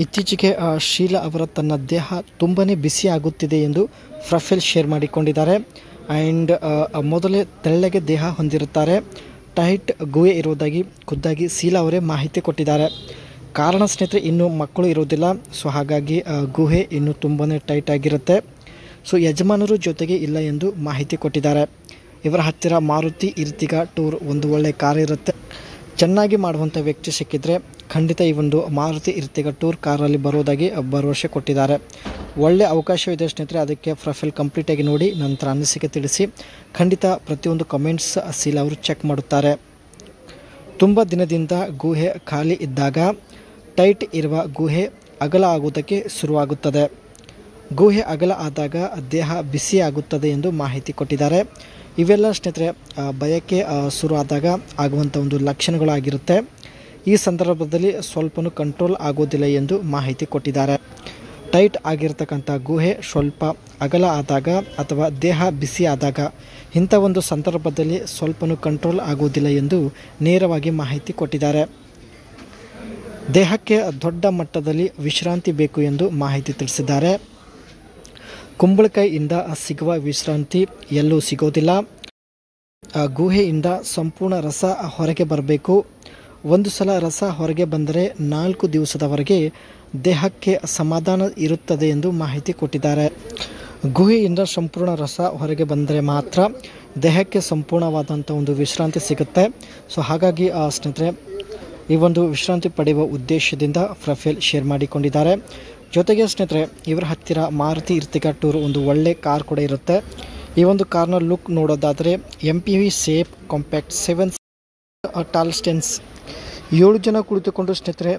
ಇತ್ತೀಚೆಗೆ ಶೀಲಾ ಅವರ ತನ್ನ ದೇಹ ತುಂಬಾ ಬಿಸಿ ಆಗುತ್ತಿದೆ ಎಂದು ಪ್ರೊಫೈಲ್ ಶೇರ್ ಮಾಡಿಕೊಂಡಿದ್ದಾರೆ. ಆ್ಯಂಡ್ ಮೊದಲೇ ತೆಳ್ಳಗೆ ದೇಹ ಹೊಂದಿರುತ್ತಾರೆ. ಟೈಟ್ ಗುಹೆ ಇರುವುದಾಗಿ ಖುದ್ದಾಗಿ ಶೀಲಾ ಅವರೇ ಮಾಹಿತಿ ಕೊಟ್ಟಿದ್ದಾರೆ. ಕಾರಣ ಸ್ನೇಹಿತರೆ, ಇನ್ನೂ ಮಕ್ಕಳು ಇರೋದಿಲ್ಲ. ಸೊ ಹಾಗಾಗಿ ಗುಹೆ ಇನ್ನೂ ತುಂಬಾ ಟೈಟ್ ಆಗಿರುತ್ತೆ. ಸೊ ಯಜಮಾನರು ಜೊತೆಗೆ ಇಲ್ಲ ಎಂದು ಮಾಹಿತಿ ಕೊಟ್ಟಿದ್ದಾರೆ. ಇವರ ಹತ್ತಿರ ಮಾರುತಿ ಇರ್ಟಿಗಾ ಟೂರ್ ಒಂದು ಒಳ್ಳೆ ಕಾರ್ ಇರುತ್ತೆ. ಚೆನ್ನಾಗಿ ಮಾಡುವಂಥ ವ್ಯಕ್ತಿ ಸಿಕ್ಕಿದ್ರೆ ಖಂಡಿತ ಈ ಒಂದು ಮಾರುತಿ ಇರ್ಟಿಗಾ ಟೂರ್ ಕಾರಲ್ಲಿ ಬರೋದಾಗಿ ಭರವಸೆ ಕೊಟ್ಟಿದ್ದಾರೆ. ಒಳ್ಳೆ ಅವಕಾಶವಿದೆ ಸ್ನೇಹಿತರೆ. ಅದಕ್ಕೆ ಪ್ರೊಫೈಲ್ ಕಂಪ್ಲೀಟಾಗಿ ನೋಡಿ ನಂತರ ಅನಿಸಿಕೆ ತಿಳಿಸಿ. ಖಂಡಿತ ಪ್ರತಿಯೊಂದು ಕಮೆಂಟ್ಸ್ ಶೀಲಾ ಅವರು ಚೆಕ್ ಮಾಡುತ್ತಾರೆ. ತುಂಬ ದಿನದಿಂದ ಗುಹೆ ಖಾಲಿ ಇದ್ದಾಗ ಟೈಟ್ ಇರುವ ಗುಹೆ ಅಗಲ ಆಗುವುದಕ್ಕೆ ಶುರುವಾಗುತ್ತದೆ. ಗುಹೆ ಅಗಲ ಆದಾಗ ದೇಹ ಬಿಸಿ ಆಗುತ್ತದೆ ಎಂದು ಮಾಹಿತಿ ಕೊಟ್ಟಿದ್ದಾರೆ. ಇವೆಲ್ಲ ಸ್ನೇಹಿತರೆ ಬಯಕೆ ಶುರು ಆದಾಗ ಆಗುವಂಥ ಒಂದು ಲಕ್ಷಣಗಳಾಗಿರುತ್ತೆ. ಈ ಸಂದರ್ಭದಲ್ಲಿ ಸ್ವಲ್ಪನೂ ಕಂಟ್ರೋಲ್ ಆಗೋದಿಲ್ಲ ಎಂದು ಮಾಹಿತಿ ಕೊಟ್ಟಿದ್ದಾರೆ. ಟೈಟ್ ಆಗಿರ್ತಕ್ಕಂಥ ಗುಹೆ ಸ್ವಲ್ಪ ಅಗಲ ಆದಾಗ ಅಥವಾ ದೇಹ ಬಿಸಿ ಆದಾಗ ಇಂಥ ಒಂದು ಸಂದರ್ಭದಲ್ಲಿ ಸ್ವಲ್ಪನೂ ಕಂಟ್ರೋಲ್ ಆಗೋದಿಲ್ಲ ಎಂದು ನೇರವಾಗಿ ಮಾಹಿತಿ ಕೊಟ್ಟಿದ್ದಾರೆ. ದೇಹಕ್ಕೆ ದೊಡ್ಡ ಮಟ್ಟದಲ್ಲಿ ವಿಶ್ರಾಂತಿ ಬೇಕು ಎಂದು ಮಾಹಿತಿ ತಿಳಿಸಿದ್ದಾರೆ. ಕುಂಬಳಕಾಯಿಯಿಂದ ಸಿಗುವ ವಿಶ್ರಾಂತಿ ಎಲ್ಲೂ ಸಿಗೋದಿಲ್ಲ. ಗುಹೆಯಿಂದ ಸಂಪೂರ್ಣ ರಸ ಹೊರಗೆ ಬರಬೇಕು. ಒಂದು ಸಲ ರಸ ಹೊರಗೆ ಬಂದರೆ 4 ದಿವಸದವರೆಗೆ ದೇಹಕ್ಕೆ ಸಮಾಧಾನ ಇರುತ್ತದೆ ಎಂದು ಮಾಹಿತಿ ಕೊಟ್ಟಿದ್ದಾರೆ. ಗುಹೆಯಿಂದ ಸಂಪೂರ್ಣ ರಸ ಹೊರಗೆ ಬಂದರೆ ಮಾತ್ರ ದೇಹಕ್ಕೆ ಸಂಪೂರ್ಣವಾದಂಥ ಒಂದು ವಿಶ್ರಾಂತಿ ಸಿಗುತ್ತೆ. ಸೊ ಹಾಗಾಗಿ ಸ್ನೇಹಿತರೆ, ಈ ಒಂದು ವಿಶ್ರಾಂತಿ ಪಡೆಯುವ ಉದ್ದೇಶದಿಂದ ಪ್ರೊಫೈಲ್ ಶೇರ್ ಮಾಡಿಕೊಂಡಿದ್ದಾರೆ. ಜೊತೆಗೆ ಸ್ನೇಹಿತರೆ, ಇವರ ಹತ್ತಿರ ಮಾರುತಿ ಇರ್ಟಿಗಾ ಟೂರ್ ಒಂದು ಒಳ್ಳೆ ಕಾರ್ ಕೂಡ ಇರುತ್ತೆ. ಈ ಒಂದು ಕಾರ್ನ ಲುಕ್ ನೋಡೋದಾದರೆ MPV ಸೇಫ್ ಕಾಂಪ್ಯಾಕ್ಟ್ 7 ಟಾಲ್ ಸ್ಟೆನ್ಸ್ 7 ಜನ ಕುಳಿತುಕೊಂಡು ಸ್ನೇಹಿತರೆ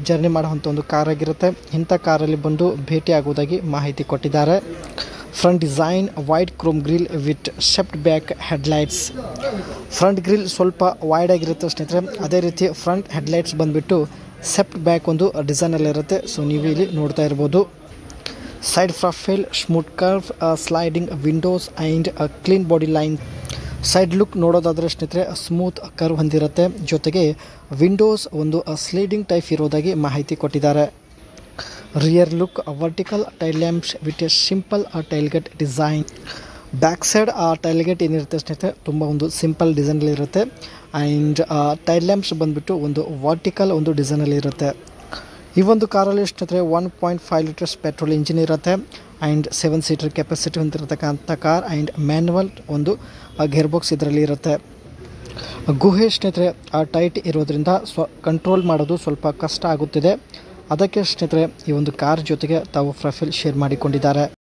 ಜರ್ನಿ ಮಾಡುವಂಥ ಒಂದು ಕಾರ್ ಆಗಿರುತ್ತೆ. ಇಂಥ ಕಾರಲ್ಲಿ ಬಂದು ಭೇಟಿಯಾಗುವುದಾಗಿ ಮಾಹಿತಿ ಕೊಟ್ಟಿದ್ದಾರೆ. Front design wide chrome grille with swept back headlights. Front grille ಸ್ವಲ್ಪ ವೈಡ್ ಆಗಿರುತ್ತೆ ಸ್ನೇಹಿತರೆ. ಅದೇ ರೀತಿ ಫ್ರಂಟ್ ಹೆಡ್ಲೈಟ್ಸ್ ಬಂದುಬಿಟ್ಟು ಸೆಫ್ಟ್ ಬ್ಯಾಕ್ ಒಂದು ಡಿಸೈನಲ್ಲಿರುತ್ತೆ. ಸೊ ನೀವು ಇಲ್ಲಿ ನೋಡ್ತಾ ಇರ್ಬೋದು. Side profile smooth curve sliding Windows and clean body line. Side look ನೋಡೋದಾದರೆ ಸ್ನೇಹಿತರೆ ಸ್ಮೂತ್ ಕರ್ವ್ ಹೊಂದಿರುತ್ತೆ. ಜೊತೆಗೆ ವಿಂಡೋಸ್ ಒಂದು ಸ್ಲೈಡಿಂಗ್ ಟೈಪ್ ಇರೋದಾಗಿ ಮಾಹಿತಿ ಕೊಟ್ಟಿದ್ದಾರೆ. Rear look vertical tail lamps with a simple tailgate design. Back side tailgate ಏನಿರುತ್ತೆ ಸ್ನೇಹಿತರೆ ತುಂಬ ಒಂದು ಸಿಂಪಲ್ ಡಿಸೈನಲ್ಲಿರುತ್ತೆ. ಆ್ಯಂಡ್ ಟೈಲ್ ಲ್ಯಾಂಪ್ಸ್ ಬಂದುಬಿಟ್ಟು ಒಂದು ವರ್ಟಿಕಲ್ ಒಂದು ಡಿಸೈನಲ್ಲಿ ಇರುತ್ತೆ. ಈ ಒಂದು ಕಾರಲ್ಲಿ ಸ್ನೇಹಿತರೆ 1.5 ಲೀಟರ್ಸ್ ಪೆಟ್ರೋಲ್ ಇಂಜಿನ್ ಇರುತ್ತೆ. ಆ್ಯಂಡ್ 7 ಸೀಟರ್ ಕೆಪಾಸಿಟಿ ಹೊಂದಿರತಕ್ಕಂಥ ಕಾರ್. ಆ್ಯಂಡ್ ಮ್ಯಾನ್ಯುವಲ್ ಒಂದು ಗೇರ್ ಬಾಕ್ಸ್ ಇದರಲ್ಲಿ ಇರುತ್ತೆ. ಗುಹೆ ಸ್ನೇಹಿತರೆ ಟೈಟ್ ಇರೋದ್ರಿಂದ ಕಂಟ್ರೋಲ್ ಮಾಡೋದು ಸ್ವಲ್ಪ ಕಷ್ಟ ಆಗುತ್ತಿದೆ. ಅದಕ್ಕೆ ಸ್ನೇಹಿತರೆ ಈ ಒಂದು ಕಾರ್ ಜೊತೆಗೆ ತಾವು ಪ್ರೊಫೈಲ್ ಶೇರ್ ಮಾಡಿಕೊಂಡಿದ್ದಾರೆ.